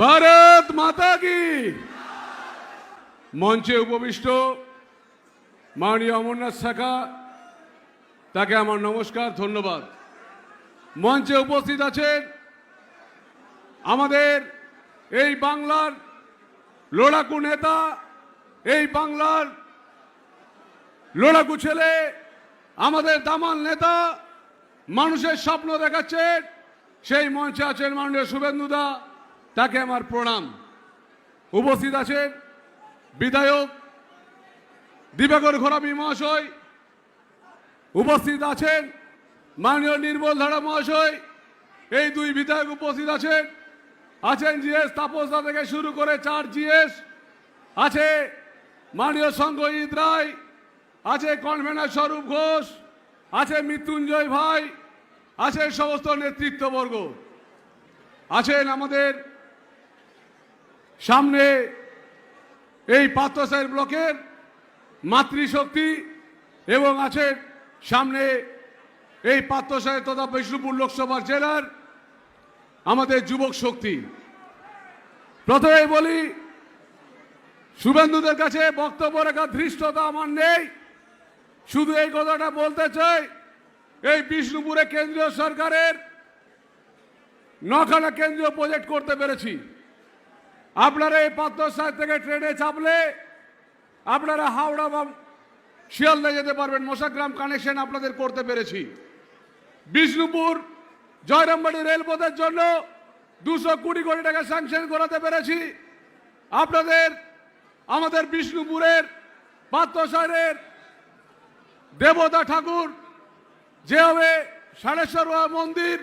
ভারত মাতা কি। মঞ্চে উপবিষ্ট মাননীয় অমরনাথ শাখা, তাকে আমার নমস্কার, ধন্যবাদ। মঞ্চে উপস্থিত আছেন আমাদের এই বাংলার লড়াকু নেতা, এই বাংলার লড়াকু ছেলে, আমাদের দামাল নেতা, মানুষের স্বপ্ন দেখাচ্ছেন, সেই মঞ্চে আছেন মাননীয় শুভেন্দুদা, তাকে আমার প্রণাম। উপস্থিত আছেন বিধায়ক দিবাকর ঘোরামি মহাশয়, উপস্থিত আছেন মাননীয় নির্মল ধারা মহাশয়, এই দুই বিধায়ক উপস্থিত আছেন জিএস তাপসদা থেকে শুরু করে 4 জিএস আছে, মাননীয় সঙ্গজিৎ রায় আছে, কনভেনার স্বরূপ ঘোষ আছে, মৃত্যুঞ্জয় ভাই আছে, সমস্ত নেতৃত্ববর্গ আছেন। আমাদের সামনে এই পাত্রসাহের ব্লকের মাতৃশক্তি এবং আছেন সামনে এই পাত্রসাহের তথা বিষ্ণুপুর লোকসভা জেলার আমাদের যুবক শক্তি। প্রথমে বলি, শুভেন্দুদের কাছে বক্তব্য রাখার ধৃষ্টতা আমার নেই, শুধু এই কথাটা বলতে চাই, এই বিষ্ণুপুরে কেন্দ্রীয় সরকারের 9খানা কেন্দ্রীয় প্রজেক্ট করতে পেরেছি। আপনারা এই পাত্রসাহেব থেকে ট্রেনে চাপলে আপনারা হাওড়া বা শিয়ালদা যেতে পারবেন, মশাগ্রাম কানেকশন আপনাদের করতে পেরেছি। বিষ্ণুপুর জয়রামবাড়ি রেলপথের জন্য 220 কোটি টাকা স্যাংশন করাতে পেরেছি। আপনাদের আমাদের বিষ্ণুপুরের পাত্রসাহের দেবতা ঠাকুর যেভাবে সাড়েশ্বর মন্দির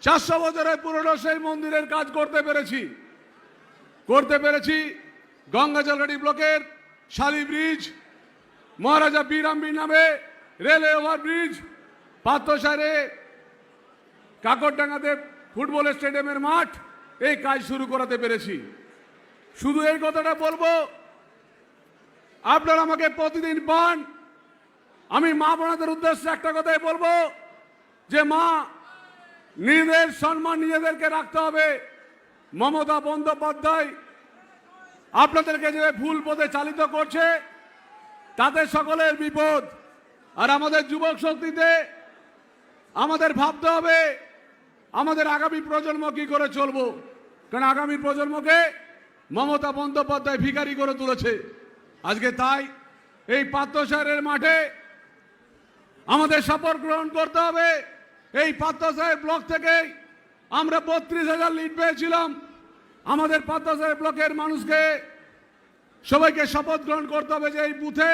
400 বছরের পুরনো সেই মন্দিরের কাজ করতে পেরেছি। গঙ্গাজলগাড়ি ব্লকের শালি ব্রিজ, মহারাজা বীরাম্বীর নামে রেলওয়ে ওভারব্রিজ, পাত্রসারে কাকরডাঙ্গাতে ফুটবল স্টেডিয়ামের মাঠ, এই কাজ শুরু করাতে পেরেছি। শুধু এই কথাটা বলবো, আপনারা আমাকে প্রতিদিন পান, আমি মা বোনদের উদ্দেশ্যে একটা কথাই বলবো যে মা, নিজেদের সম্মান নিজেদেরকে রাখতে হবে। মমতা বন্দ্যোপাধ্যায় আপনাদেরকে যে ভুল পথে চালিত করছে, তাতে সকলের বিপদ। আর আমাদের যুবক শক্তিতে আমাদের ভাবতে হবে আমাদের আগামী প্রজন্ম কি করে চলবো, কারণ আগামী প্রজন্মকে মমতা বন্দ্যোপাধ্যায় ভিখারি করে তুলেছে। আজকে তাই এই পাত্রসাহের মাঠে আমাদের শপথ গ্রহণ করতে হবে। এই পাত্রসাহেব ব্লক থেকে আমরা 32,000 লিড পেয়েছিলাম। আমাদের পাত্রসাহেব ব্লকের মানুষকে সবাইকে শপথ গ্রহণ করতে হবে যে এই বুথে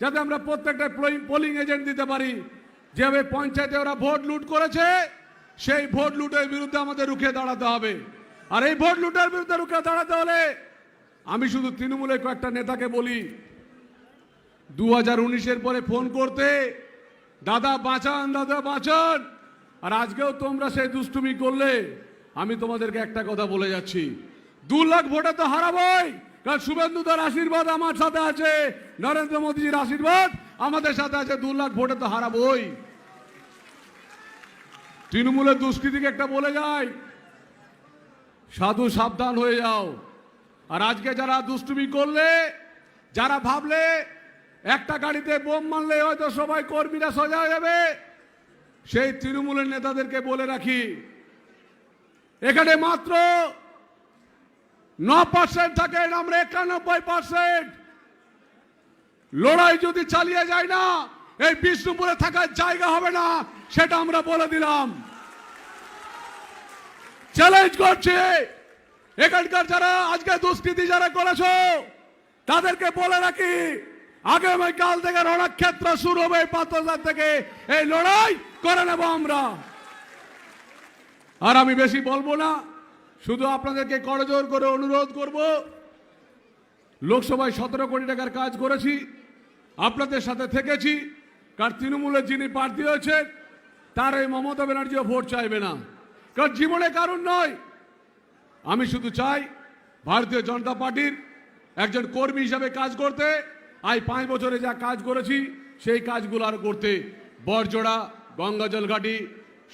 যাতে আমরা প্রত্যেকটা পোলিং এজেন্ট দিতে পারি। যেভাবে পঞ্চায়েতে ওরা ভোট লুট করেছে, সেই ভোট লুটের বিরুদ্ধে আমাদের রুখে দাঁড়াতে হবে। আর এই ভোট লুটের বিরুদ্ধে রুখে দাঁড়াতে হলে আমি শুধু তৃণমূলের কয়েকটা নেতাকে বলি, 2019-এর পরে ফোন করতে, দাদা বাঁচান, দাদা বাঁচান। আর আজকেও তোমরা সেই দুষ্টুমি করলে আমি তোমাদেরকে একটা কথা বলে যাচ্ছি, 2 লাখ ভোটে তো হারাবোই, কারণ শুভেন্দুদার আশীর্বাদ আমার সাথে আছে, নরেন্দ্র মোদীজির আশীর্বাদ আমাদের সাথে আছে, 2 লাখ ভোটে তো হারাবোই। তৃণমূলের দুষ্কৃতিকে একটা বলে যায়, সাধু সাবধান হয়ে যাও। আর আজকে যারা দুষ্টুমি করলে, যারা ভাবলে একটা গাড়িতে বোম মারলে হয়তো সবাই কর্মীরা সোজা যাবে, সেই তৃণমূলের নেতাদেরকে বলে রাখি, এখানে মাত্র 9% থাকেন, আমরা 91%। লড়াই যদি চালিয়ে যায় না, এই বিষ্ণুপুরে থাকার জায়গা হবে না, সেটা আমরা বলে দিলাম, চ্যালেঞ্জ করছে। এখানকার যারা আজকে দুষ্কৃতি যারা করেছো, তাদেরকে বলে রাখি, আগামীকাল থেকে রণক্ষেত্র শুরু হবে, পাত্রসাহেব থেকে এই লড়াই করে নেব আমরা। আর আমি বেশি বলবো না, শুধু আপনাদেরকে করজোর করে অনুরোধ করব, লোকসভায় 17 কোটি টাকার কাজ করেছি, আপনাদের সাথে থেকেছি, কারণ তৃণমূলের যিনি প্রার্থী হয়েছে তার এই মমতা ব্যানার্জিও ভোট চাইবে না, কারণ জীবনে কারণ নয়। আমি শুধু চাই ভারতীয় জনতা পার্টির একজন কর্মী হিসাবে কাজ করতে, আজ 5 বছরে যা কাজ করেছি সেই কাজগুলো আর করতে। বরজোড়া, গঙ্গাজলঘাটি,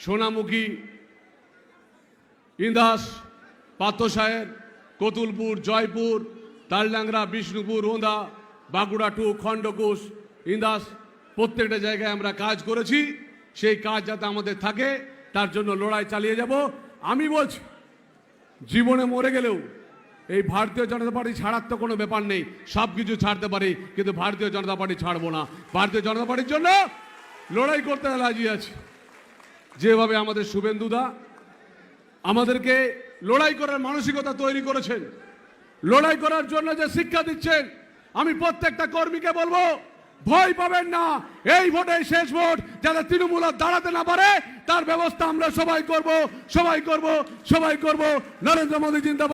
সোনামুখী, ইন্দাস, পাত্রসাহের, কতুলপুর, জয়পুর, তালডাংরা, বিষ্ণুপুর, ওঁদা, বাঁকুড়া টু, খণ্ডঘোষ, ইন্দাস, প্রত্যেকটা জায়গায় আমরা কাজ করেছি। সেই কাজ যাতে আমাদের থাকে তার জন্য লড়াই চালিয়ে যাব। আমি বলছি, জীবনে মরে গেলেও এই ভারতীয় জনতা পার্টি ছাড়ার তো কোনো ব্যাপার নেই, সব কিছু ছাড়তে পারি, কিন্তু ভারতীয় জনতা পার্টি ছাড়বো না। ভারতীয় জনতা পার্টির জন্য লড়াই করতে রাজি আছি। যেভাবে আমাদের শুভেন্দুদা আমাদেরকে লড়াই করার মানসিকতা তৈরি করেছেন, লড়াই করার জন্য যে শিক্ষা দিচ্ছেন, আমি প্রত্যেকটা কর্মীকে বলবো, ভয় পাবেন না। এই ভোটে শেষ ভোট, যাতে তৃণমূল আর দাঁড়াতে না পারে তার ব্যবস্থা আমরা সবাই করব, সবাই করব, সবাই করব। নরেন্দ্র মোদী জিন্দাবাদ।